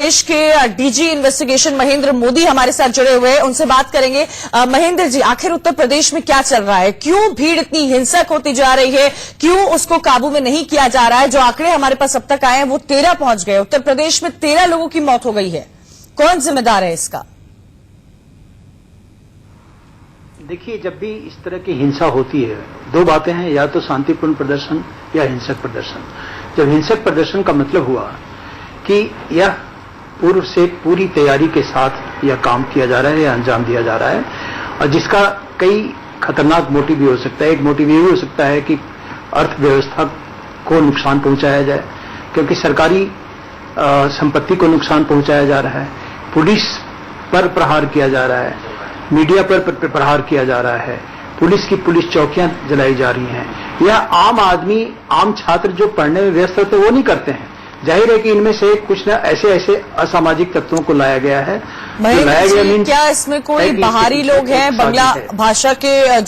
प्रदेश के DG investigation Mahendra Modi हमारे साथ जुड़े हुए हैं, उनसे बात करेंगे। महेंद्र जी, आखिर उत्तर प्रदेश में क्या चल रहा है? क्यों भीड़ इतनी हिंसक होती जा रही है? क्यों उसको काबू में नहीं किया जा रहा है? जो आंकड़े हमारे पास अब तक आए हैं वो 13 पहुंच गए। उत्तर प्रदेश में 13 लोगों की मौत हो गई है। कौन जिम्मेदार है इसका? देखिए, जब भी इस तरह की हिंसा होती है, दो बातें हैं, या तो शांतिपूर्ण प्रदर्शन या हिंसक प्रदर्शन। जब हिंसक प्रदर्शन का मतलब हुआ कि यह पूर्व से पूरी तैयारी के साथ यह काम किया जा रहा है या अंजाम दिया जा रहा है, और जिसका कई खतरनाक मोटिव भी हो सकता है। एक मोटिव ये भी हो सकता है कि अर्थव्यवस्था को नुकसान पहुंचाया जाए, क्योंकि सरकारी संपत्ति को नुकसान पहुंचाया जा रहा है, पुलिस पर प्रहार किया जा रहा है, मीडिया पर प्रहार किया जा रहा है, पुलिस चौकियां जलाई जा रही हैं। यह आम आदमी, आम छात्र जो पढ़ने में व्यस्त होते हैं वो नहीं करते हैं। जाहिर है कि इनमें से कुछ न ऐसे असामाजिक तत्वों को लाया गया है। क्या इसमें कोई बाहरी लोग हैं? बांग्ला भाषा के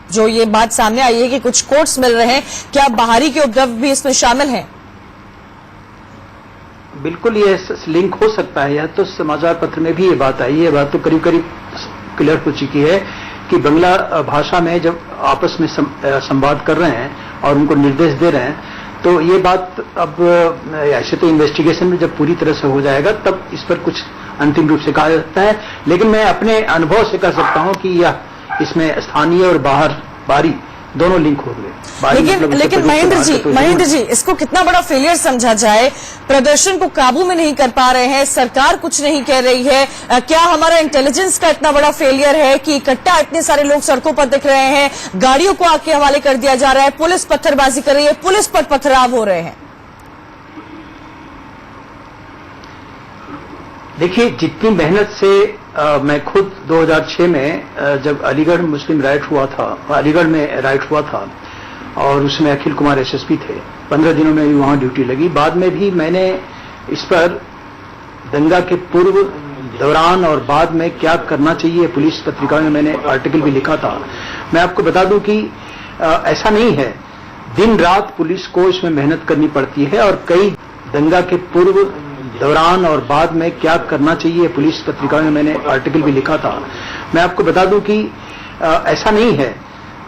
जो ये बात सामने आई है कि कुछ कोट्स मिल रहे हैं, क्या बाहरी के उपद्रव भी इसमें शामिल हैं? बिल्कुल, ये लिंक हो सकता है। यह तो समाचार पत्र में भी ये बात आई है। ये बात तो करीब करीब क्लियर हो चुकी है कि बांग्ला भाषा में जब आपस में संवाद कर रहे हैं और उनको निर्देश दे रहे हैं, तो ये बात अब ऐसे तो इन्वेस्टिगेशन में जब पूरी तरह से हो जाएगा तब इस पर कुछ अंतिम रूप से कहा जा सकता है। लेकिन मैं अपने अनुभव से कह सकता हूं कि यह इसमें स्थानीय और बाहरी दोनों लिंक हो गए। लेकिन महेंद्र जी, इसको कितना बड़ा फेलियर समझा जाए? प्रदर्शन को काबू में नहीं कर पा रहे हैं, सरकार कुछ नहीं कह रही है। क्या हमारा इंटेलिजेंस का इतना बड़ा फेलियर है कि इकट्ठा इतने सारे लोग सड़कों पर दिख रहे हैं, गाड़ियों को आग के हवाले कर दिया जा रहा है, पुलिस पत्थरबाजी कर रही है, पुलिस पर पथराव हो रहे हैं? देखिए, जितनी मेहनत से मैं खुद 2006 में जब अलीगढ़ मुस्लिम राइट हुआ था, अलीगढ़ में राइट हुआ था और उसमें अखिल कुमार एसएसपी थे, 15 दिनों में वहां ड्यूटी लगी। बाद में भी मैंने इस पर दंगा के पूर्व, दौरान और बाद में क्या करना चाहिए, पुलिस पत्रिका में मैंने आर्टिकल भी लिखा था। मैं आपको बता दूं कि ऐसा नहीं है, दिन रात पुलिस को इसमें मेहनत करनी पड़ती है। और कई दंगा के पूर्व, दौरान और बाद में क्या करना चाहिए, पुलिस पत्रिका में मैंने आर्टिकल भी लिखा था। मैं आपको बता दूं कि ऐसा नहीं है,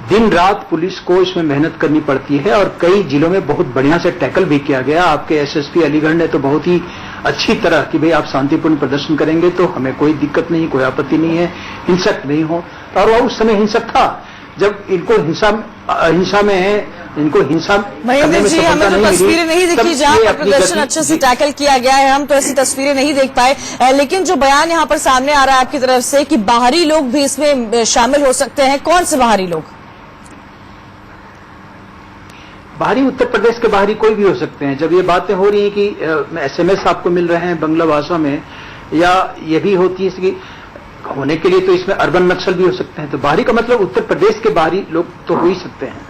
दिन रात पुलिस को इसमें मेहनत करनी पड़ती है और कई जिलों में बहुत बढ़िया से टैकल भी किया गया। आपके एसएसपी अलीगढ़ ने तो बहुत ही अच्छी तरह कि भाई आप शांतिपूर्ण प्रदर्शन करेंगे तो हमें कोई दिक्कत नहीं, कोई आपत्ति नहीं है, हिंसक नहीं हो। और वह उस समय हिंसक था जब इनको हिंसा महेंद्र जी, हमें तो तस्वीरें नहीं दिखी जहां पर प्रदर्शन अच्छे से टैकल किया गया है, हम तो ऐसी तस्वीरें नहीं देख पाए। लेकिन जो बयान यहां पर सामने आ रहा है आपकी तरफ से कि बाहरी लोग भी इसमें शामिल हो सकते हैं, कौन से बाहरी लोग? बाहरी उत्तर प्रदेश के बाहरी कोई भी हो सकते हैं। जब ये बातें हो रही हैं कि एसएमएस आपको मिल रहे हैं बांग्ला भाषा में, या ये भी होती है कि होने के लिए तो इसमें अर्बन नक्सल भी हो सकते हैं, तो बाहरी का मतलब उत्तर प्रदेश के बाहरी लोग तो हो ही सकते हैं।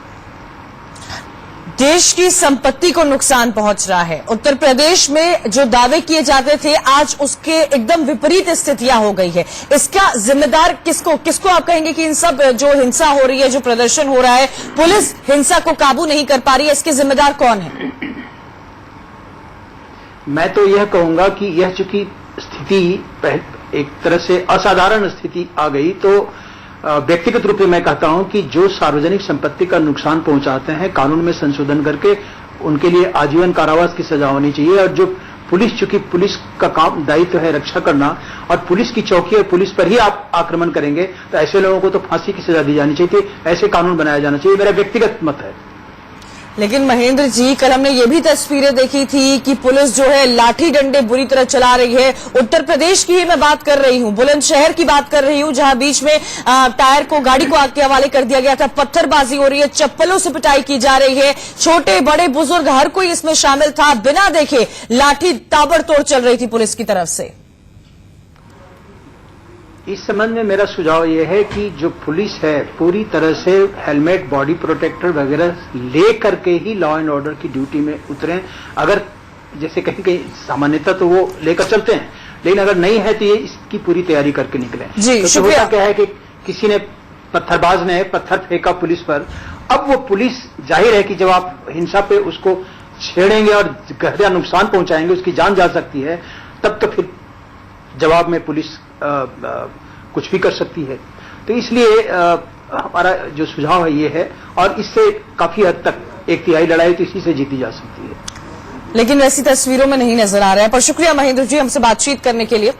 देश की संपत्ति को नुकसान पहुंच रहा है। उत्तर प्रदेश में जो दावे किए जाते थे आज उसके एकदम विपरीत स्थितियां हो गई है। इसका जिम्मेदार किसको आप कहेंगे कि इन सब जो हिंसा हो रही है, जो प्रदर्शन हो रहा है, पुलिस हिंसा को काबू नहीं कर पा रही है, इसके जिम्मेदार कौन है? मैं तो यह कहूंगा कि यह चूंकि स्थिति एक तरह से असाधारण स्थिति आ गई, तो व्यक्तिगत रूप में मैं कहता हूं कि जो सार्वजनिक संपत्ति का नुकसान पहुंचाते हैं, कानून में संशोधन करके उनके लिए आजीवन कारावास की सजा होनी चाहिए। और जो पुलिस, चूंकि पुलिस का काम दायित्व है रक्षा करना, और पुलिस की चौकी और पुलिस पर ही आप आक्रमण करेंगे तो ऐसे लोगों को तो फांसी की सजा दी जानी चाहिए, ऐसे कानून बनाया जाना चाहिए, मेरा व्यक्तिगत मत है। लेकिन महेंद्र जी, कल हमने ये भी तस्वीरें देखी थी कि पुलिस जो है लाठी डंडे बुरी तरह चला रही है। उत्तर प्रदेश की ही मैं बात कर रही हूँ, बुलंदशहर की बात कर रही हूँ, जहां बीच में टायर को, गाड़ी को आग के हवाले कर दिया गया था, पत्थरबाजी हो रही है, चप्पलों से पिटाई की जा रही है, छोटे बड़े बुजुर्ग हर कोई इसमें शामिल था, बिना देखे लाठी ताबड़तोड़ चल रही थी पुलिस की तरफ से। इस संबंध में मेरा सुझाव यह है कि जो पुलिस है पूरी तरह से हेलमेट, बॉडी प्रोटेक्टर वगैरह ले करके ही लॉ एंड ऑर्डर की ड्यूटी में उतरें। अगर जैसे कहीं कहीं सामान्यतः तो वो लेकर चलते हैं, लेकिन अगर नहीं है तो ये इसकी पूरी तैयारी करके निकले। जी, तो होता क्या है कि किसी ने, पत्थरबाज ने पत्थर फेंका पुलिस पर, अब वो पुलिस, जाहिर है कि जब आप हिंसा पे उसको छेड़ेंगे और गहरा नुकसान पहुंचाएंगे, उसकी जान जा सकती है, तब तो फिर जवाब में पुलिस कुछ भी कर सकती है। तो इसलिए हमारा जो सुझाव है ये है, और इससे काफी हद तक 1/3 लड़ाई तो इसी से जीती जा सकती है। लेकिन वैसी तस्वीरों में नहीं नजर आ रहा है। पर शुक्रिया महेंद्र जी हमसे बातचीत करने के लिए।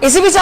इसी बीच